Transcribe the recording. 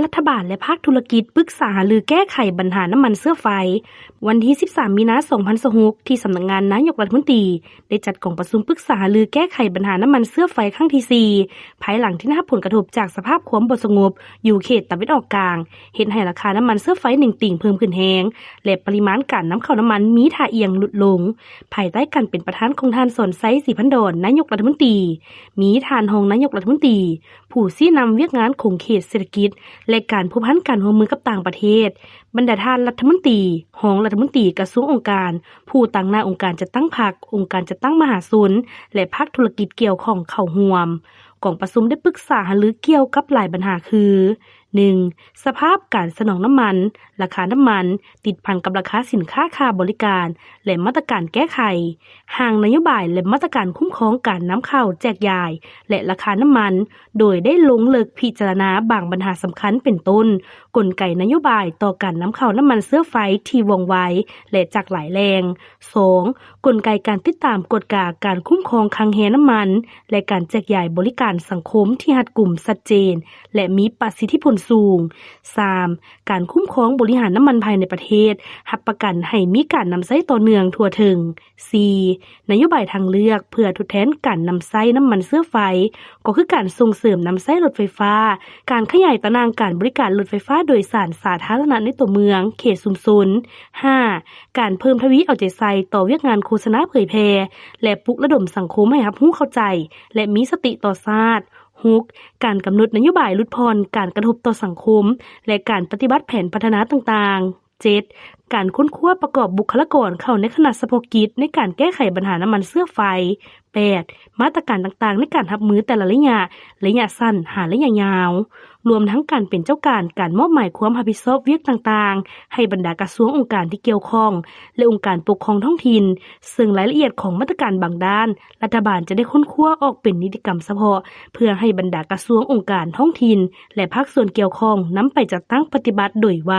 รัฐบาลและภาคธุรกิจปรึกษาหารือแก้ไขปัญหาน้ำมันเสื้อไฟวันที่13มีนาคม2026ที่สำนักงานนายกรัฐมนตรีได้จัดกองประชุมปรึกษาหารือแก้ไขปัญหาน้ำมันเสื้อไฟครั้งที่4ภายหลังที่ได้รับผลกระทบจากสภาพความบ่สงบอยู่เขตตะวันออกกลางเฮ็ดให้ราคาน้ำมันเสื้อไฟนิ่งติ่งเพิ่มขึ้นแรงและปริมาณการนำเข้าน้ำมันมีท่าเอียงลดลงภายใต้การเป็นประธานของท่านสอนไซศรีพันดรนายกรัฐมนตรีมีท่านรองนายกรัฐมนตรีผู้ชี้นำเวียกงานของเขตเศรษฐกิจและการผูกพันการร่วมมือกับต่างประเทศบรรดาท่านรัฐมนตรีรองรัฐมนตรีกระทรวงองค์การผู้ตั้งหน้าองค์การจัดตั้งพรรคองค์การจัดตั้งมหาชนและภาคธุรกิจเกี่ยวข้องเข้าร่วมกองประชุมได้ปรึกษาหารือเกี่ยวกับหลายปัญหาคือ 1. สภาพการสนองน้ำมันราคาน้ำมันติดพันกับราคาสินค้าค่าบริการและมาตรการแก้ไขห่างนโยบายและมาตรการคุ้มครองการนำเข้าแจกจ่ายและราคาน้ำมันโดยได้ลงเลิกพิจารณาบางปัญหาสำคัญเป็นต้นกลไกนโยบายต่อการนำเข้าน้ำมันเสื้อไฟที่ว่องไวและจากหลายแรง 2. กลไกการติดตามกฎกาการคุ้มครองคลังแฮน้ำมันและการแจกจ่ายบริการสังคมที่รัดกุมชัดเจนและมีประสิทธิผลสูง 3. การคุ้มครองบริหารน้ำมันภายในประเทศรับประกันให้มีการนำใช้ต่อเนื่องทั่วถึง 4. นโยบายทางเลือกเพื่อทดแทนการนำใช้น้ำมันเสื้อไฟก็คือการส่งเสริมนำใช้รถไฟฟ้าการขยายตารางการบริการรถไฟฟ้าโดยสารสาธารณะในตัวเมืองเขตชุมชน 5. การเพิ่มทวีเอาใจใส่ต่อเวียกงานโฆษณาเผยแพร่และปลุกระดมสังคมให้รับรู้เข้าใจและมีสติต่อชาติ6. การกำหนดนโยบายลดพรการกระทบต่อสังคมและการปฏิบัติแผนพัฒนาต่างๆ 7. การค้นคว้าประกอบบุคลากรเข้าในคณะเฉพาะกิจในการแก้ไขปัญหาน้ำมันเสื้อไฟ 8. มาตรการต่างๆในการรับมือแต่ละระยะสั้นหาระยะยาวรวมทั้งการเป็นเจ้าการมอบหมายความรับผิดชอบเวียกต่างๆให้บรรดากระทรวงองค์การที่เกี่ยวข้องและองค์การปกครองท้องถิ่นซึ่งรายละเอียดของมาตรการบางด้านรัฐบาลจะได้ค้นคว้าออกเป็นนิติกรรมเฉพาะเพื่อให้บรรดากระทรวงองค์การท้องถิ่นและภาคส่วนเกี่ยวข้องนำไปจัดตั้งปฏิบัติโดยไว